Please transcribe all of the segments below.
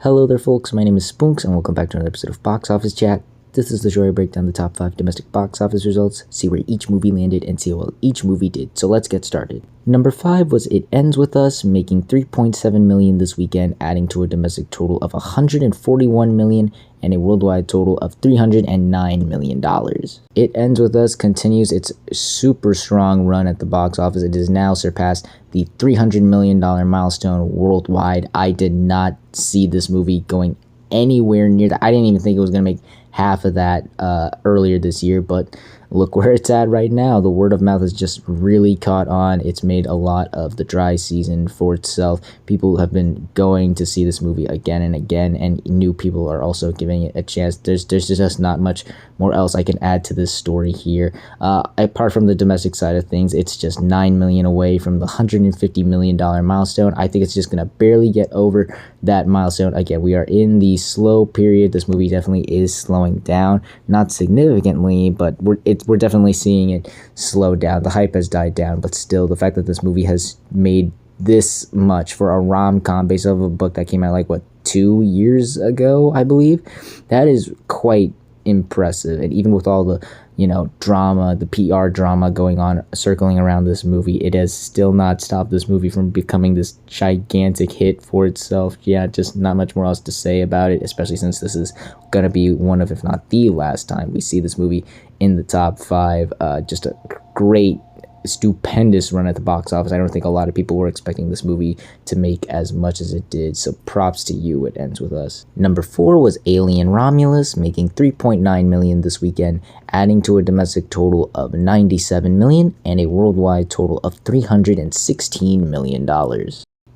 Hello there folks, my name is Spoonks and welcome back to another episode of Box Office Chat. This is the show where I break down the top 5 domestic box office results, see where each movie landed, and see how well each movie did. So let's get started. Number 5 was It Ends With Us, making $3.7 million this weekend, adding to a domestic total of $141 million and a worldwide total of $309 million. It Ends With Us continues its super strong run at the box office. It has now surpassed the $300 million milestone worldwide. I did not see this movie going anywhere near that. I didn't even think it was going to make half of that earlier this year, but look where it's at right now. The word of mouth has just really caught on. It's made a lot of the dry season for itself. People have been going to see this movie again and again, and new people are also giving it a chance. There's just not much more else I can add to this story here. Apart from the domestic side of things, it's just $9 million away from the $150 million milestone. I think it's just going to barely get over that milestone. Again, we are in the slow period. This movie definitely is slowing down, not significantly, but we're definitely seeing it slow down. The hype has died down, but still, the fact that this movie has made this much for a rom-com based off of a book that came out like 2 years ago, I believe, that is quite impressive. And even with all the drama, the PR drama going on, circling around this movie, it has still not stopped this movie from becoming this gigantic hit for itself. Yeah, just not much more else to say about it, especially since this is gonna be one of, if not the last time we see this movie in the top 5. Just a great, stupendous run at the box office. I don't think a lot of people were expecting this movie to make as much as it did, so props to you. It Ends With Us. Number 4 was Alien Romulus, making $3.9 million this weekend, adding to a domestic total of $97 million and a worldwide total of $316 million.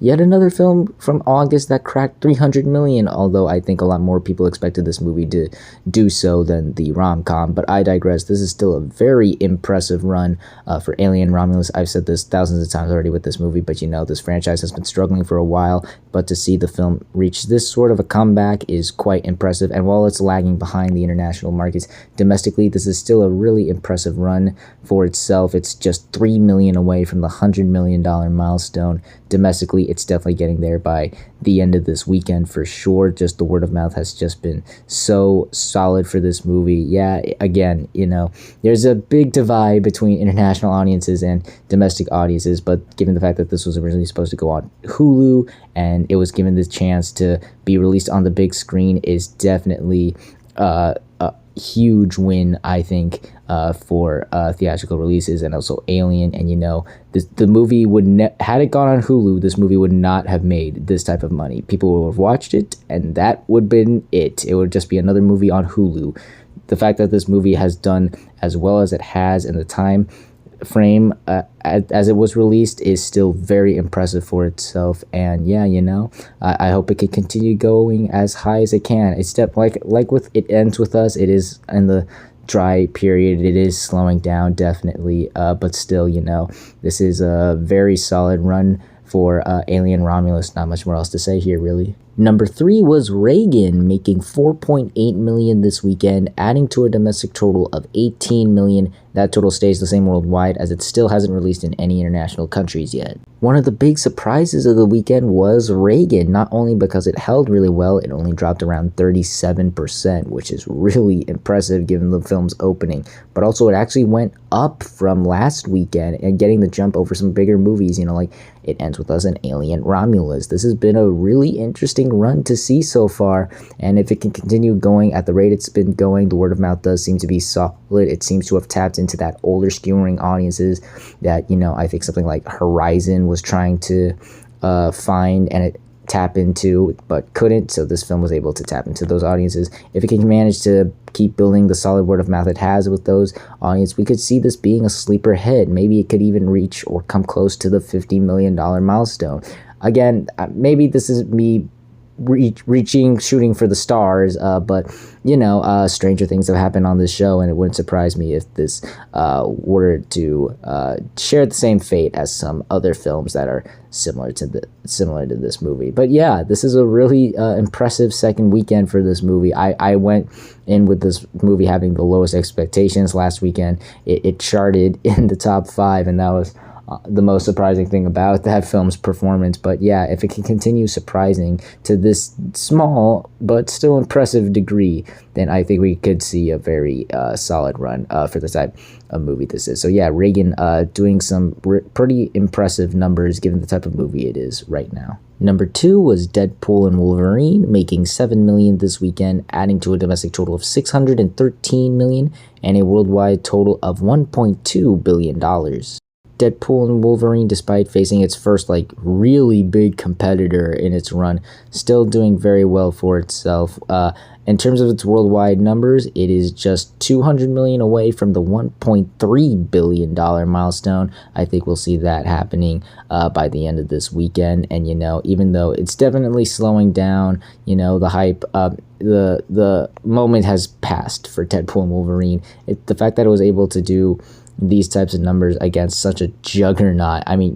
Yet another film from August that cracked $300 million, although I think a lot more people expected this movie to do so than the rom-com, but I digress. This is still a very impressive run for Alien Romulus. I've said this thousands of times already with this movie, but this franchise has been struggling for a while, but to see the film reach this sort of a comeback is quite impressive, and while it's lagging behind the international markets, domestically, this is still a really impressive run for itself. It's just $3 million away from the $100 million milestone. Domestically, it's definitely getting there by the end of this weekend for sure. Just the word of mouth has just been so solid for this movie. Yeah, again, there's a big divide between international audiences and domestic audiences, but given the fact that this was originally supposed to go on Hulu and it was given the chance to be released on the big screen, is definitely a huge win, I think, for theatrical releases, and also Alien. And the movie would had it gone on Hulu, this movie would not have made this type of money. People would have watched it, and that would have been it. It would just be another movie on Hulu. The fact that this movie has done as well as it has in the time frame as it was released is still very impressive for itself. And yeah, I hope it can continue going as high as it can. It's like with It Ends With Us, it is in the dry period. It is slowing down definitely, but still, this is a very solid run for Alien Romulus. Not much more else to say here, really. Number 3 was Reagan, making $4.8 million this weekend, adding to a domestic total of $18 million. That total stays the same worldwide, as it still hasn't released in any international countries yet. One of the big surprises of the weekend was Reagan, not only because it held really well, it only dropped around 37%, which is really impressive given the film's opening, but also it actually went up from last weekend and getting the jump over some bigger movies, like It Ends With Us and Alien Romulus. This has been a really interesting run to see so far, and if it can continue going at the rate it's been going, the word of mouth does seem to be solid. It seems to have tapped into that older skewering audiences that I think something like Horizon was trying to find and tap into, but couldn't. So this film was able to tap into those audiences. If it can manage to keep building the solid word of mouth it has with those audiences, we could see this being a sleeper hit. Maybe it could even reach or come close to the $50 million milestone. Again, maybe this is me shooting for the stars, but stranger things have happened on this show, and it wouldn't surprise me if this were to share the same fate as some other films that are similar to this movie. But yeah, this is a really impressive second weekend for this movie. I went in with this movie having the lowest expectations last weekend. It charted in the top 5, and that was the most surprising thing about that film's performance. But yeah, if it can continue surprising to this small but still impressive degree, then I think we could see a very solid run for the type of movie this is. So yeah, Reagan doing some pretty impressive numbers given the type of movie it is right now. Number 2 was Deadpool and Wolverine, making $7 million this weekend, adding to a domestic total of $613 million and a worldwide total of $1.2 billion. Deadpool and Wolverine, despite facing its first really big competitor in its run, still doing very well for itself. In terms of its worldwide numbers, it is just $200 million away from the $1.3 billion milestone. I think we'll see that happening by the end of this weekend. And even though it's definitely slowing down, the hype, the moment has passed for Deadpool and Wolverine. The fact that it was able to do these types of numbers against such a juggernaut. I mean,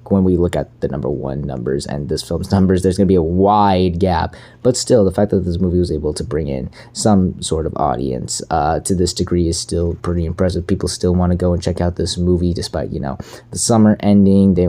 when we look at the number 1 numbers and this film's numbers, there's going to be a wide gap. But still, the fact that this movie was able to bring in some sort of audience to this degree is still pretty impressive. People still want to go and check out this movie despite, the summer ending. They,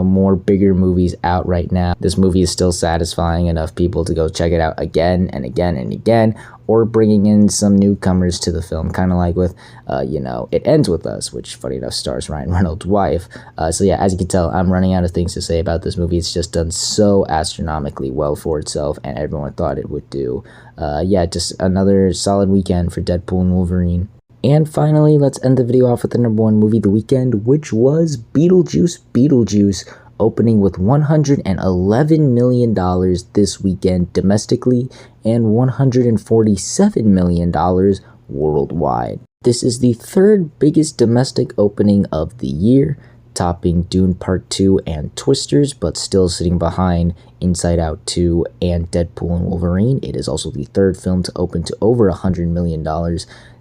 more bigger movies out right now. This movie is still satisfying enough people to go check it out again and again and again, or bringing in some newcomers to the film, kind of like with, It Ends With Us, which, funny enough, stars Ryan Reynolds' wife. So yeah, as you can tell, I'm running out of things to say about this movie. It's just done so astronomically well for itself, and everyone thought it would do. Yeah, just another solid weekend for Deadpool and Wolverine. And finally, let's end the video off with the number 1 movie of the weekend, which was Beetlejuice, opening with $111 million this weekend domestically and $147 million worldwide. This is the 3rd biggest domestic opening of the year, topping Dune Part 2 and Twisters, but still sitting behind Inside Out 2 and Deadpool and Wolverine. It is also the 3rd film to open to over $100 million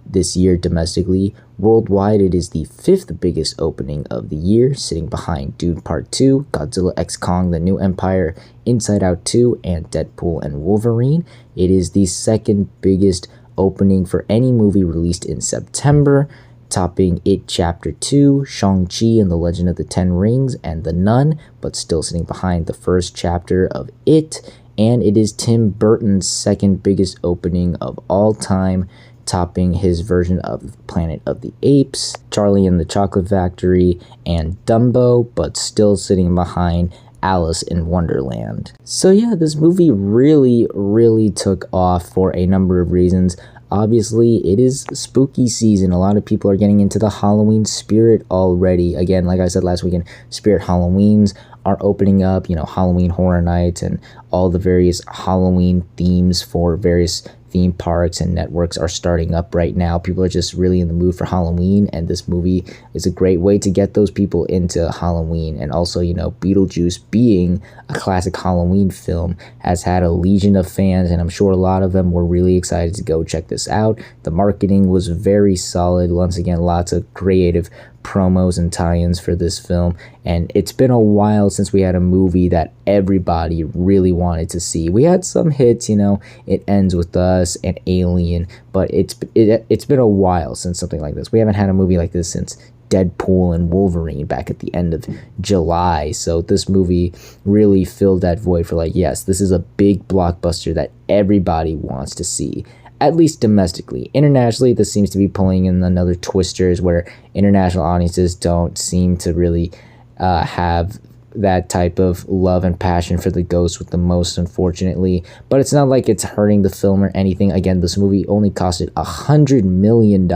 this year domestically. Worldwide, it is the 5th biggest opening of the year, sitting behind Dune Part 2, Godzilla x Kong: The New Empire, Inside Out 2, and Deadpool and Wolverine. It is the 2nd biggest opening for any movie released in September, topping It Chapter 2, Shang-Chi and the Legend of the Ten Rings, and The Nun, but still sitting behind the first chapter of It. And it is Tim Burton's 2nd biggest opening of all time, topping his version of Planet of the Apes, Charlie and the Chocolate Factory, and Dumbo, but still sitting behind Alice in Wonderland. So yeah, this movie really took off for a number of reasons. Obviously, it is spooky season. A lot of people are getting into the Halloween spirit already. Again, like I said last weekend, Spirit Halloweens are opening up, Halloween Horror Nights and all the various Halloween themes for various theme parks and networks are starting up right now. People are just really in the mood for Halloween, and this movie is a great way to get those people into Halloween. And also, Beetlejuice, being a classic Halloween film, has had a legion of fans, and I'm sure a lot of them were really excited to go check this out. The marketing was very solid. Once again, lots of creative promos and tie-ins for this film, and it's been a while since we had a movie that everybody really wanted to see. We had some hits, It Ends With Us and Alien, but it's been a while since something like this. We haven't had a movie like this since Deadpool and Wolverine back at the end of July. So this movie really filled that void for yes, this is a big blockbuster that everybody wants to see, at least domestically. Internationally, this seems to be pulling in another Twisters, where international audiences don't seem to really have that type of love and passion for the ghost with the most, unfortunately. But it's not like it's hurting the film or anything. Again, this movie only costed $100 million,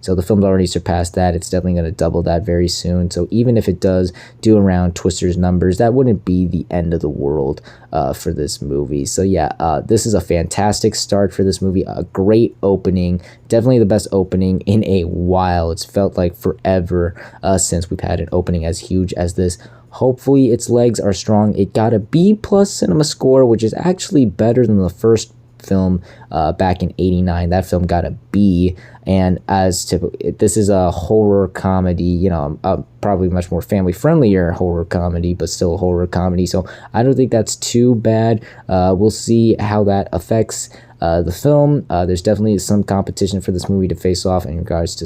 so the film's already surpassed that. It's definitely going to double that very soon. So even if it does do around Twister's numbers, that wouldn't be the end of the world for this movie. So yeah, this is a fantastic start for this movie. A great opening, definitely the best opening in a while. It's felt like forever since we've had an opening as huge as this. Hopefully its legs are strong. It got a B+ cinema score, which is actually better than the first film back in '89. That film got a B, and as typical, this is a horror comedy, probably much more family friendlier horror comedy, but still a horror comedy, so I don't think that's too bad. We'll see how that affects the film. There's definitely some competition for this movie to face off in regards to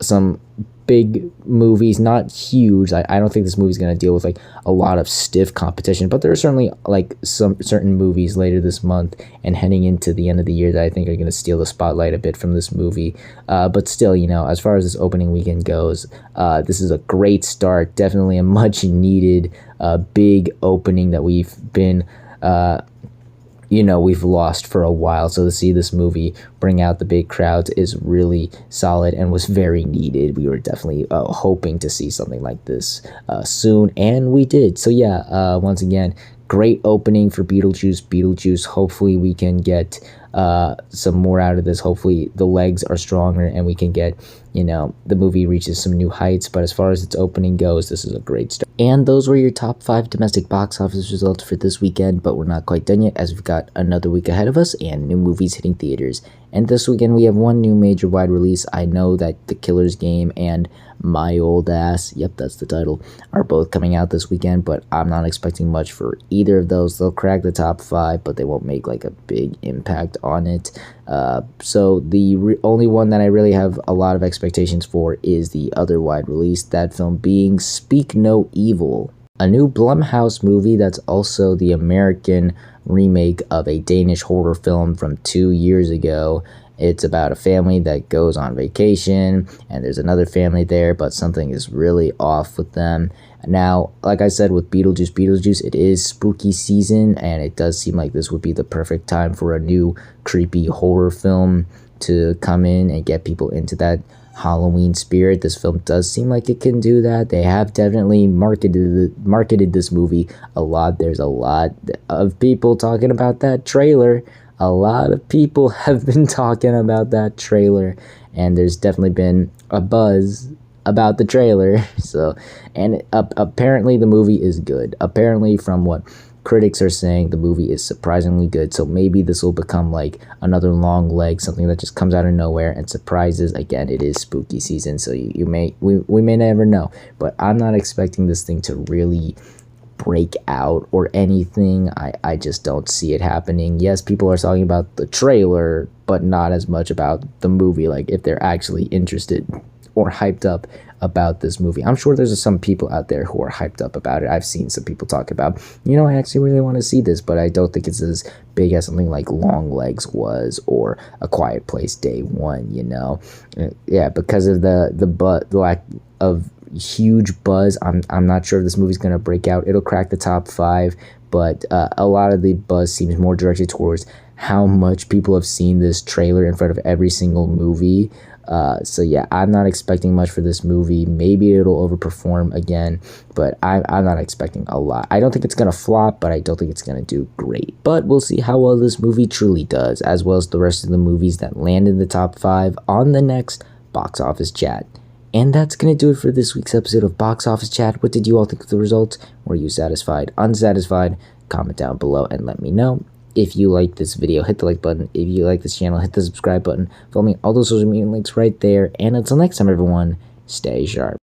some big movies, not huge. I don't think this movie's going to deal with like a lot of stiff competition, but there are certainly like some certain movies later this month and heading into the end of the year that I think are going to steal the spotlight a bit from this movie. But still, you know, as far as this opening weekend goes, this is a great start. Definitely a much needed big opening that we've been we've lost for a while. So to see this movie bring out the big crowds is really solid and was very needed. We were definitely hoping to see something like this soon, and we did. So yeah, once again, great opening for Beetlejuice. Hopefully we can get some more out of this. Hopefully the legs are stronger and we can get, the movie reaches some new heights. But as far as its opening goes, this is a great start. And those were your top 5 domestic box office results for this weekend, but we're not quite done yet as we've got another week ahead of us and new movies hitting theaters. And this weekend we have one new major wide release. I know that The Killer's Game and My Old Ass, yep, that's the title, are both coming out this weekend, but I'm not expecting much for either of those. They'll crack the top 5, but they won't make like a big impact on it. So the only one that I really have a lot of expectations for is the other wide release, that film being Speak No Evil, a new Blumhouse movie that's also the American remake of a Danish horror film from 2 years ago. It's about a family that goes on vacation, and there's another family there, but something is really off with them. Now, like I said with Beetlejuice, it is spooky season, and it does seem like this would be the perfect time for a new creepy horror film to come in and get people into that Halloween spirit. This film does seem like it can do that. They have definitely marketed this movie a lot. There's a lot of people talking about that trailer. A lot of people have been talking about that trailer, and there's definitely been a buzz about the trailer. So, and apparently the movie is good. Apparently, from what critics are saying, the movie is surprisingly good. So maybe this will become like another long leg, something that just comes out of nowhere and surprises. Again, it is spooky season, so we may never know. But I'm not expecting this thing to really break out or anything. I just don't see it happening. Yes, people are talking about the trailer, but not as much about the movie, like if they're actually interested or hyped up about this movie. I'm sure there's some people out there who are hyped up about it. I've seen some people talk about, I actually really want to see this, but I don't think it's as big as something like Long Legs was or A Quiet Place Day One, Yeah, because of the lack of huge buzz. I'm not sure if this movie's gonna break out. It'll crack the top 5, but a lot of the buzz seems more directed towards how much people have seen this trailer in front of every single movie. So yeah, I'm not expecting much for this movie. Maybe it'll overperform again, but I'm not expecting a lot. I don't think it's gonna flop, but I don't think it's gonna do great. But we'll see how well this movie truly does, as well as the rest of the movies that land in the top 5 on the next Box Office Chat. And that's going to do it for this week's episode of Box Office Chat. What did you all think of the results? Were you satisfied, unsatisfied? Comment down below and let me know. If you like this video, hit the like button. If you like this channel, hit the subscribe button. Follow me on all those social media links right there. And until next time, everyone, stay sharp.